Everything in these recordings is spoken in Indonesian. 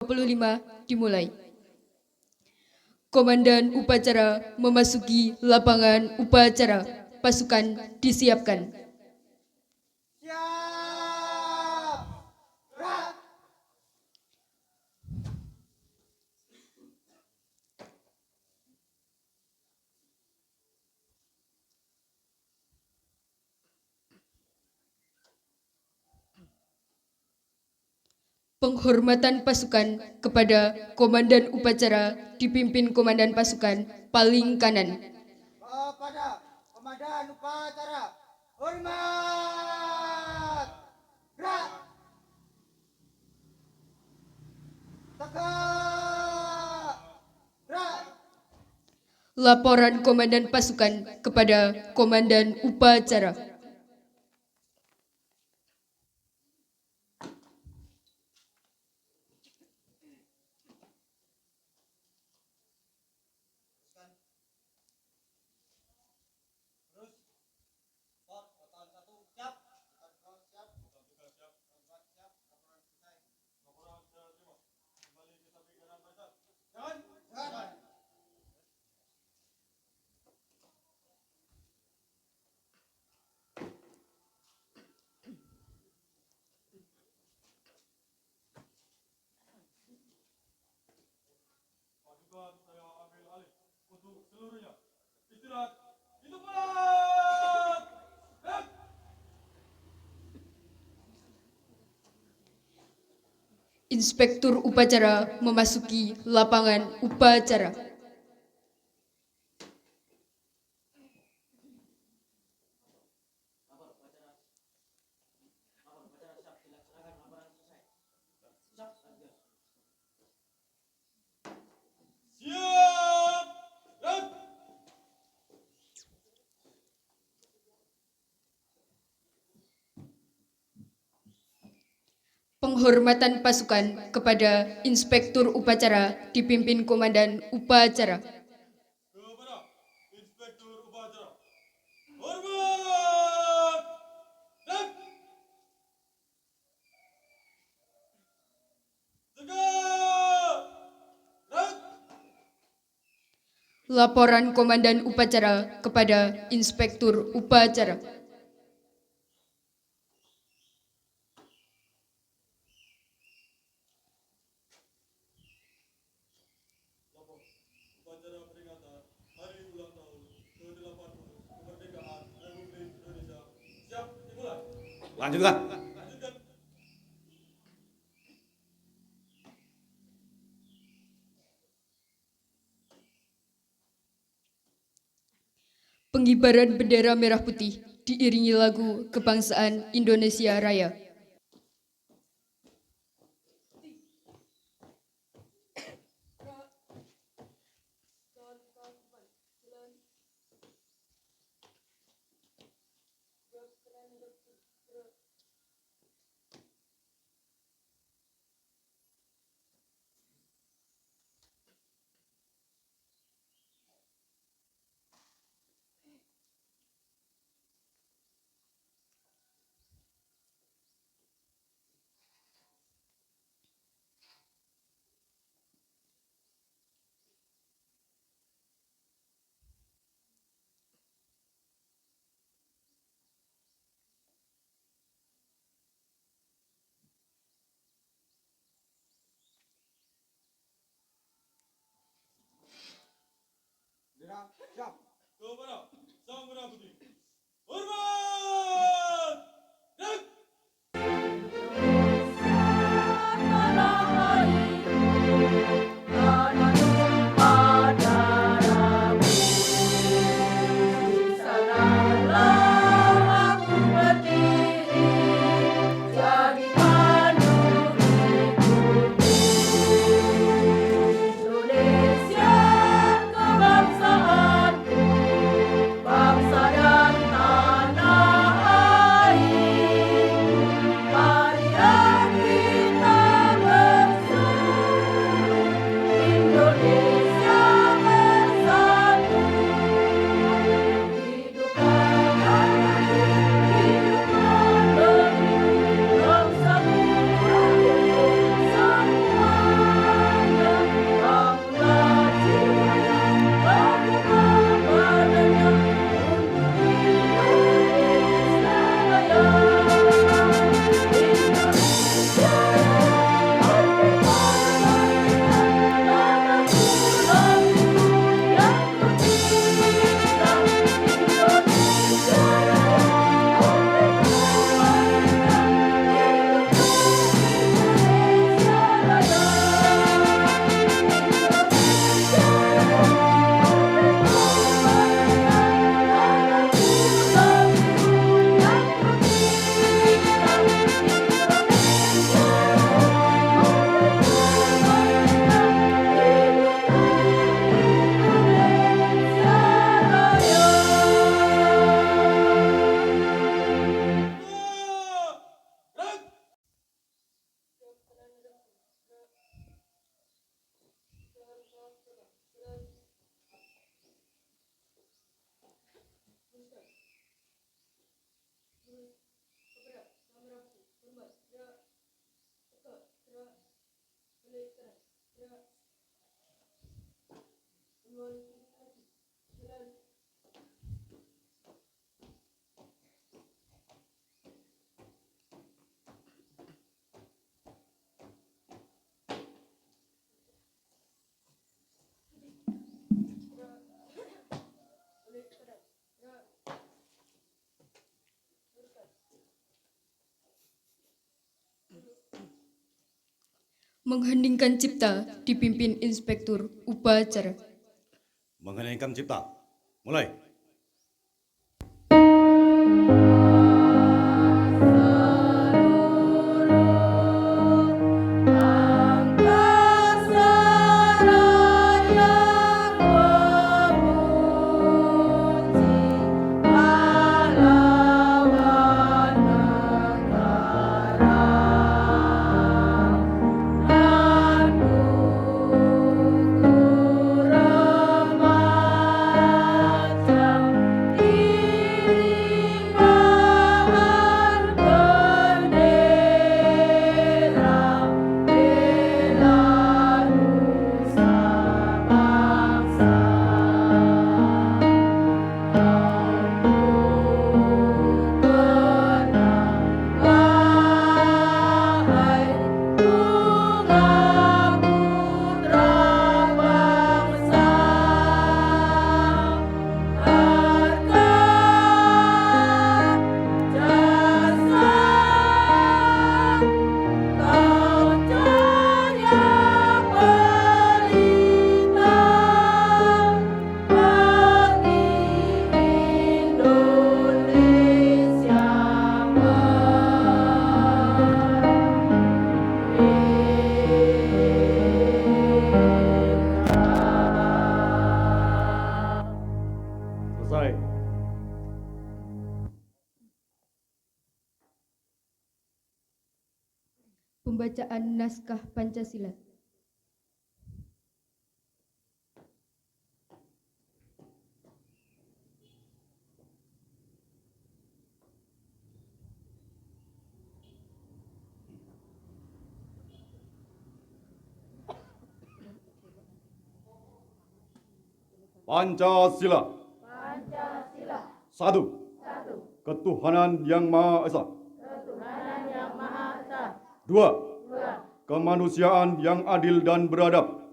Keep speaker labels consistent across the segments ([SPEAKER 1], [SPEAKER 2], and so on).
[SPEAKER 1] 25 dimulai. Komandan upacara memasuki lapangan upacara. Pasukan disiapkan.
[SPEAKER 2] Siap! Gerak!
[SPEAKER 1] Penghormatan pasukan kepada komandan upacara dipimpin komandan pasukan paling kanan.
[SPEAKER 2] Kepada komandan upacara, hormat! Gerak! Tegak! Gerak!
[SPEAKER 1] Laporan komandan pasukan kepada komandan upacara.
[SPEAKER 3] Saya ambil alih untuk seluruhnya. Istirahat di tempat.
[SPEAKER 1] Inspektur upacara memasuki lapangan upacara.
[SPEAKER 3] Siap. Dan
[SPEAKER 1] Penghormatan pasukan kepada inspektur upacara dipimpin komandan upacara.
[SPEAKER 3] kepada inspektur upacara. Hormat. Dan tegak. Dan
[SPEAKER 1] Laporan komandan upacara kepada inspektur upacara.
[SPEAKER 3] upacara peringatan Hari Ulang Tahun ke-80 Kemerdekaan Republik Indonesia. Siap dimulai.
[SPEAKER 4] Lanjutkan.
[SPEAKER 3] Lanjutkan.
[SPEAKER 1] Pengibaran bendera merah putih diiringi lagu kebangsaan Indonesia Raya.
[SPEAKER 2] Gerak! Siap!
[SPEAKER 3] Kepada Sang Merah Putih. Hormat. Dan
[SPEAKER 1] Mengheningkan cipta dipimpin Inspektur Upacara.
[SPEAKER 4] Mengheningkan cipta. Mulai. Selesai.
[SPEAKER 1] Pembacaan naskah Pancasila.
[SPEAKER 4] Pancasila. Satu. Ketuhanan yang Maha Esa. Dua. Kemanusiaan yang adil dan beradab.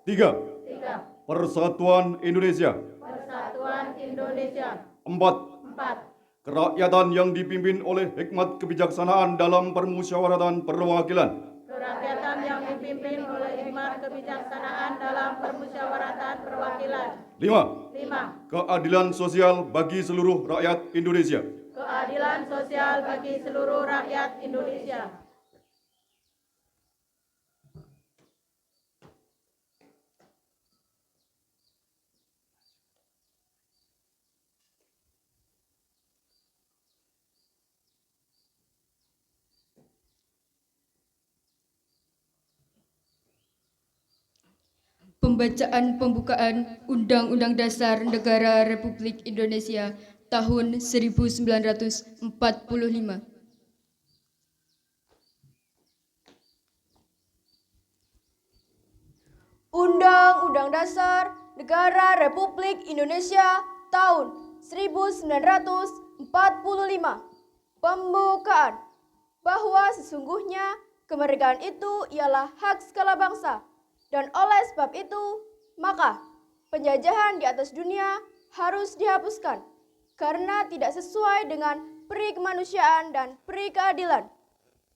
[SPEAKER 4] Tiga. Persatuan Indonesia. Empat. Kerakyatan yang dipimpin oleh hikmat kebijaksanaan dalam permusyawaratan perwakilan.
[SPEAKER 5] Kerakyatan yang dipimpin oleh hikmat kebijaksanaan dalam permusyawaratan perwakilan.
[SPEAKER 4] Lima.
[SPEAKER 5] 5.
[SPEAKER 4] Keadilan sosial bagi seluruh rakyat Indonesia.
[SPEAKER 5] Keadilan sosial bagi seluruh rakyat Indonesia.
[SPEAKER 1] Pembacaan pembukaan Undang-Undang Dasar Negara Republik Indonesia tahun 1945.
[SPEAKER 6] Undang-Undang Dasar Negara Republik Indonesia tahun 1945. Pembukaan. Bahwa sesungguhnya kemerdekaan itu ialah hak segala bangsa, dan oleh sebab itu, maka penjajahan di atas dunia harus dihapuskan karena tidak sesuai dengan peri kemanusiaan dan peri keadilan.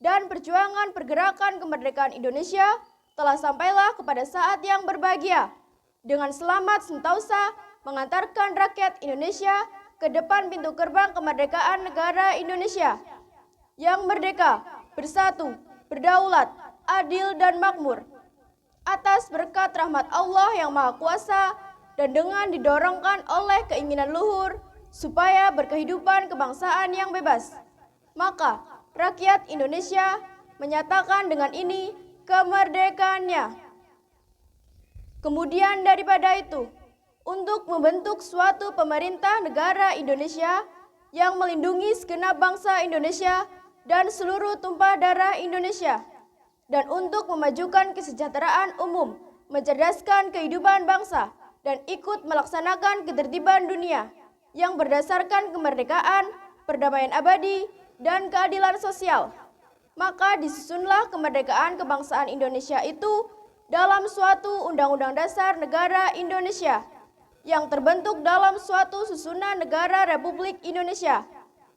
[SPEAKER 6] Dan perjuangan pergerakan kemerdekaan Indonesia telah sampailah kepada saat yang berbahagia dengan selamat sentosa mengantarkan rakyat Indonesia ke depan pintu gerbang kemerdekaan negara Indonesia yang merdeka, bersatu, berdaulat, adil dan makmur atas berkat rahmat Allah yang Maha Kuasa dan dengan didorongkan oleh keinginan luhur supaya berkehidupan kebangsaan yang bebas. Maka rakyat Indonesia menyatakan dengan ini kemerdekaannya. Kemudian daripada itu, untuk membentuk suatu pemerintah negara Indonesia yang melindungi segenap bangsa Indonesia dan seluruh tumpah darah Indonesia, dan untuk memajukan kesejahteraan umum, mencerdaskan kehidupan bangsa, dan ikut melaksanakan ketertiban dunia yang berdasarkan kemerdekaan, perdamaian abadi, dan keadilan sosial. Maka disusunlah kemerdekaan kebangsaan Indonesia itu dalam suatu Undang-Undang Dasar Negara Indonesia yang terbentuk dalam suatu susunan negara Republik Indonesia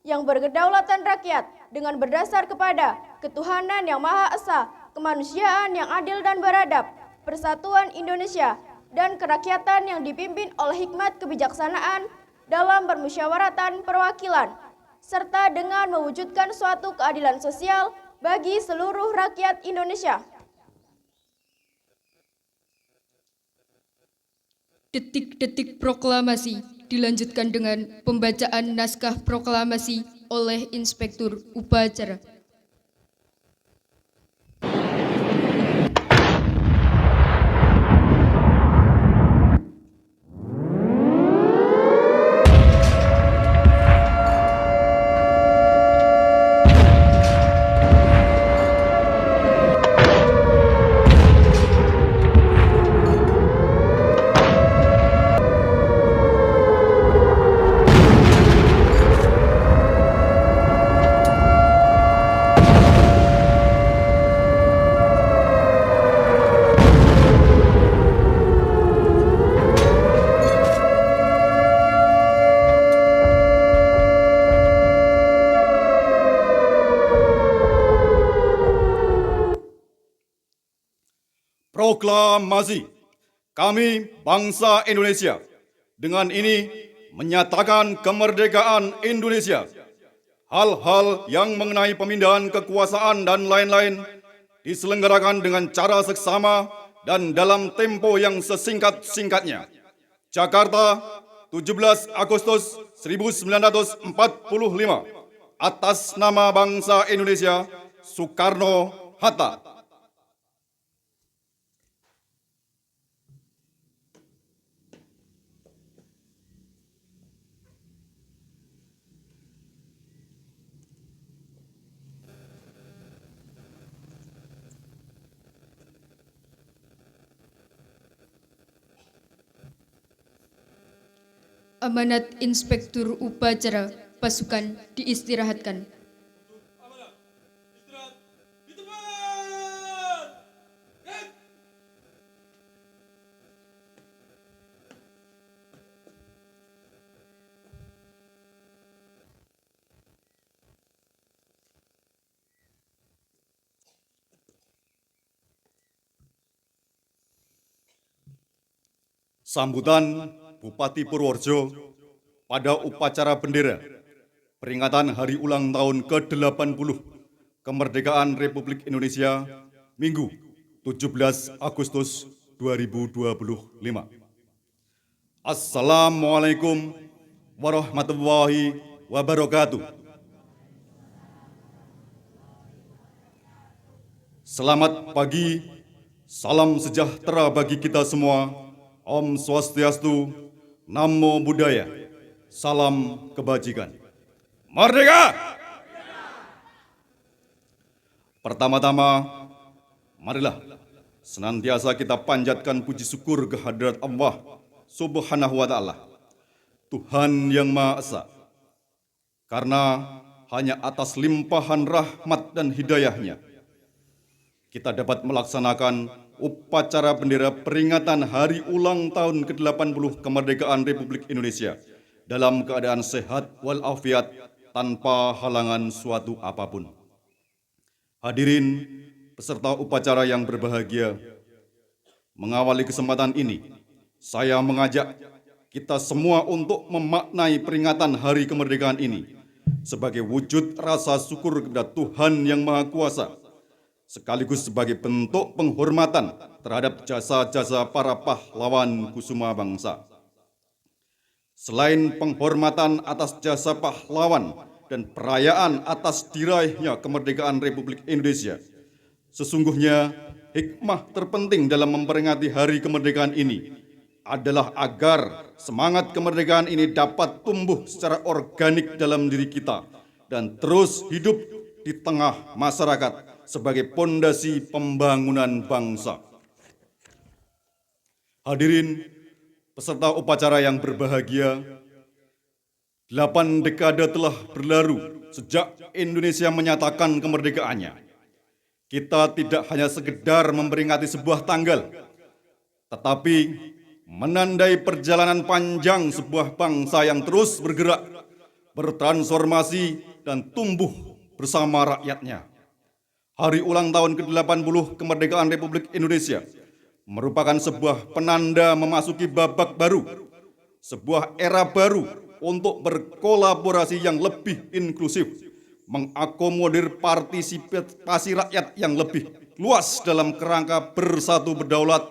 [SPEAKER 6] yang berkedaulatan rakyat dengan berdasar kepada ketuhanan yang Maha Esa, kemanusiaan yang adil dan beradab, persatuan Indonesia, dan kerakyatan yang dipimpin oleh hikmat kebijaksanaan dalam permusyawaratan perwakilan, serta dengan mewujudkan suatu keadilan sosial bagi seluruh rakyat Indonesia.
[SPEAKER 1] Detik-detik proklamasi dilanjutkan dengan pembacaan naskah proklamasi oleh Inspektur Upacara.
[SPEAKER 4] Proklamasi. Kami bangsa Indonesia dengan ini menyatakan kemerdekaan Indonesia. Hal-hal yang mengenai pemindahan kekuasaan dan lain-lain diselenggarakan dengan cara seksama dan dalam tempo yang sesingkat-singkatnya. Jakarta, 17 Agustus 1945. Atas nama bangsa Indonesia, Soekarno-Hatta.
[SPEAKER 1] Amanat Inspektur Upacara Pasukan diistirahatkan.
[SPEAKER 3] Amanah. Istirahat. Di tempat. Red.
[SPEAKER 4] Sambutan Bupati Purworejo pada upacara bendera peringatan hari ulang tahun ke-80 kemerdekaan Republik Indonesia Minggu 17 Agustus 2025. Assalamualaikum warahmatullahi wabarakatuh. Selamat pagi, salam sejahtera bagi kita semua. Om Swastiastu, Namo Buddhaya, salam kebajikan. Merdeka! Pertama-tama, marilah senantiasa kita panjatkan puji syukur kehadirat Allah Subhanahu wa Ta'ala, Tuhan yang Maha Esa. Karena hanya atas limpahan rahmat dan hidayahnya, kita dapat melaksanakan upacara bendera peringatan hari ulang tahun ke-80 kemerdekaan Republik Indonesia dalam keadaan sehat walafiat tanpa halangan suatu apapun. Hadirin peserta upacara yang berbahagia, mengawali kesempatan ini, saya mengajak kita semua untuk memaknai peringatan hari kemerdekaan ini sebagai wujud rasa syukur kepada Tuhan yang Maha Kuasa, sekaligus sebagai bentuk penghormatan terhadap jasa-jasa para pahlawan kusuma bangsa. Selain penghormatan atas jasa pahlawan dan perayaan atas diraihnya kemerdekaan Republik Indonesia, sesungguhnya hikmah terpenting dalam memperingati hari kemerdekaan ini adalah agar semangat kemerdekaan ini dapat tumbuh secara organik dalam diri kita dan terus hidup di tengah masyarakat sebagai pondasi pembangunan bangsa. Hadirin peserta upacara yang berbahagia, 8 dekade telah berlalu sejak Indonesia menyatakan kemerdekaannya. Kita tidak hanya sekedar memperingati sebuah tanggal, tetapi menandai perjalanan panjang sebuah bangsa yang terus bergerak, bertransformasi, dan tumbuh bersama rakyatnya. Hari ulang tahun ke-80 kemerdekaan Republik Indonesia merupakan sebuah penanda memasuki babak baru, sebuah era baru untuk berkolaborasi yang lebih inklusif, mengakomodir partisipasi rakyat yang lebih luas dalam kerangka bersatu berdaulat,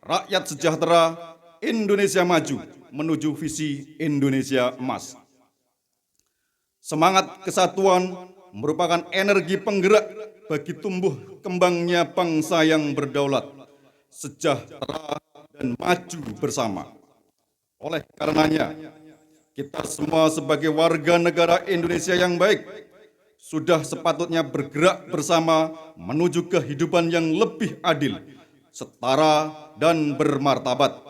[SPEAKER 4] rakyat sejahtera, Indonesia maju menuju visi Indonesia emas. Semangat kesatuan merupakan energi penggerak bagi tumbuh kembangnya bangsa yang berdaulat, sejahtera, dan maju bersama. Oleh karenanya, kita semua sebagai warga negara Indonesia yang baik sudah sepatutnya bergerak bersama menuju kehidupan yang lebih adil, setara, dan bermartabat,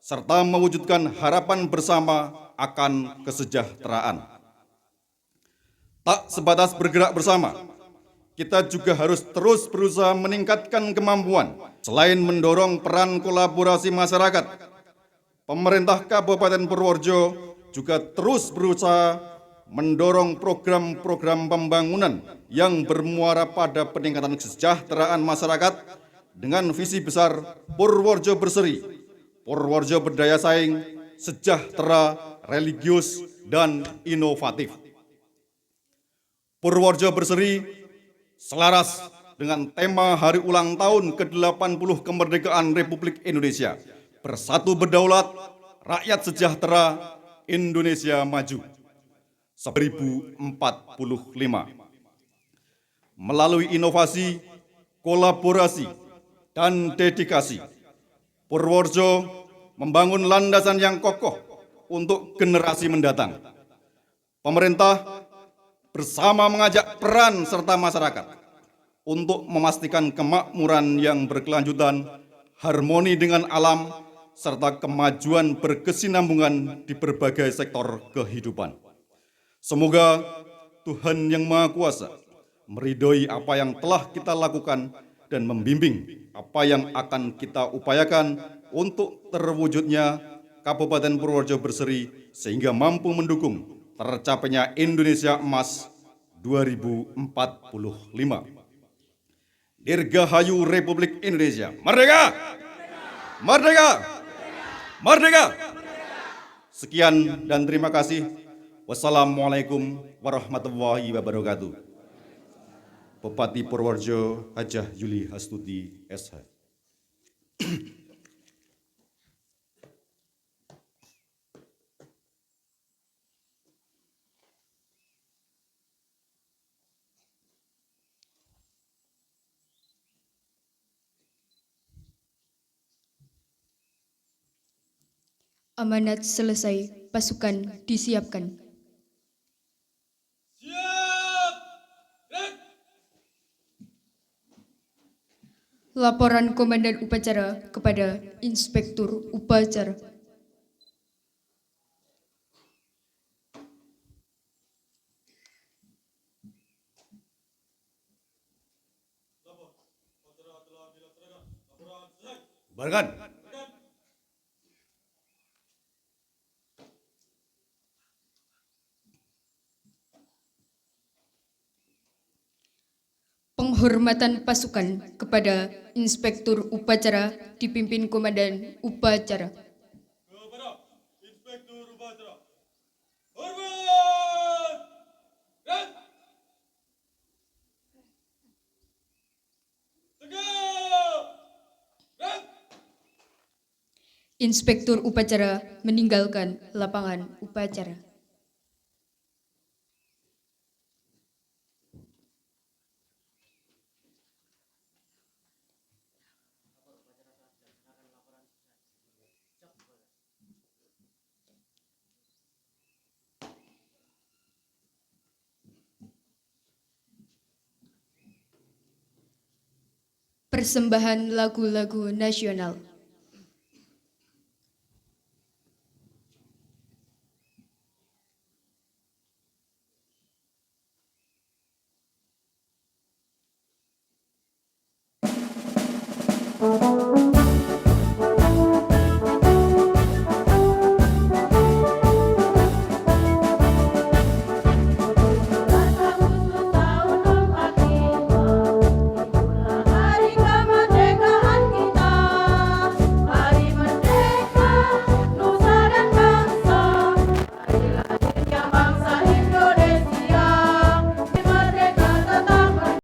[SPEAKER 4] serta mewujudkan harapan bersama akan kesejahteraan. Tak sebatas bergerak bersama, kita juga harus terus berusaha meningkatkan kemampuan. Selain mendorong peran kolaborasi masyarakat, pemerintah Kabupaten Purworejo juga terus berusaha mendorong program-program pembangunan yang bermuara pada peningkatan kesejahteraan masyarakat dengan visi besar Purworejo Berseri, Purworejo berdaya saing, sejahtera, religius, dan inovatif. Purworejo Berseri selaras dengan tema hari ulang tahun ke-80 kemerdekaan Republik Indonesia, bersatu berdaulat, rakyat sejahtera, Indonesia maju 1045. Melalui inovasi, kolaborasi, dan dedikasi, Purworejo membangun landasan yang kokoh untuk generasi mendatang. Pemerintah bersama mengajak peran serta masyarakat untuk memastikan kemakmuran yang berkelanjutan, harmoni dengan alam, serta kemajuan berkesinambungan di berbagai sektor kehidupan. Semoga Tuhan Yang Maha Kuasa meridhoi apa yang telah kita lakukan dan membimbing apa yang akan kita upayakan untuk terwujudnya Kabupaten Purworejo Berseri sehingga mampu mendukung tercapainya Indonesia Emas 2045. Dirgahayu Republik Indonesia. Merdeka! Merdeka! Merdeka! Sekian dan terima kasih. Wassalamualaikum warahmatullahi wabarakatuh. Bupati Purworejo Hajah Yuli Hastuti SH.
[SPEAKER 1] Amanat selesai, pasukan disiapkan.
[SPEAKER 3] Siap! Red!
[SPEAKER 1] Laporan Komandan Upacara kepada Inspektur Upacara.
[SPEAKER 3] Lapor, upacara telah dilaksanakan. Laporan selesai.
[SPEAKER 4] Bubarkan.
[SPEAKER 1] Penghormatan pasukan kepada Inspektur Upacara dipimpin Komandan Upacara.
[SPEAKER 3] Kepada Inspektur Upacara. Hormat! Red! Tegak! Red!
[SPEAKER 1] Inspektur Upacara meninggalkan lapangan upacara. Persembahan lagu-lagu nasional.
[SPEAKER 5] Hari kemerdekaan kita, hari merdeka, nusa dan bangsa, hari lahirnya bangsa Indonesia, di merdeka tetap berdiri.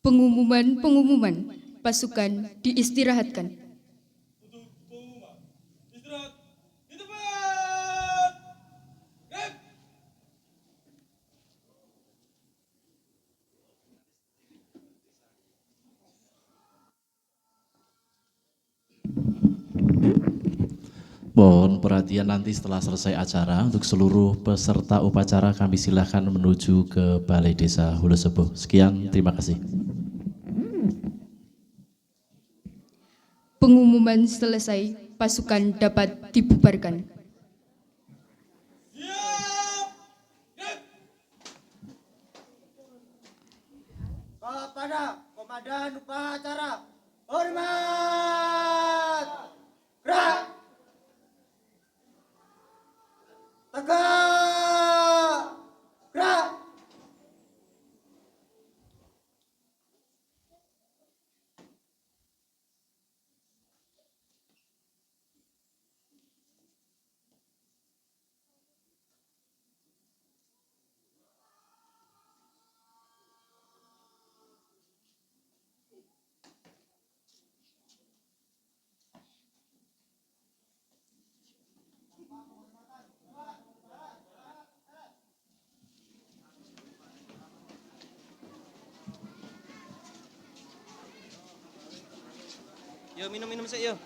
[SPEAKER 1] Pengumuman pasukan diistirahatkan.
[SPEAKER 3] Untuk pengumuman, istirahat di tempat. Rep.
[SPEAKER 7] Mohon perhatian nanti setelah selesai acara untuk seluruh peserta upacara kami silahkan menuju ke Balai Desa Hulu Sebuh. Sekian, terima kasih.
[SPEAKER 1] Pengumuman selesai, pasukan dapat dibubarkan.
[SPEAKER 3] Siap. Rep.
[SPEAKER 2] Kepada Komandan Upacara, hormat. Gerak. Tegak. Gerak.
[SPEAKER 8] Yo minum sih yo.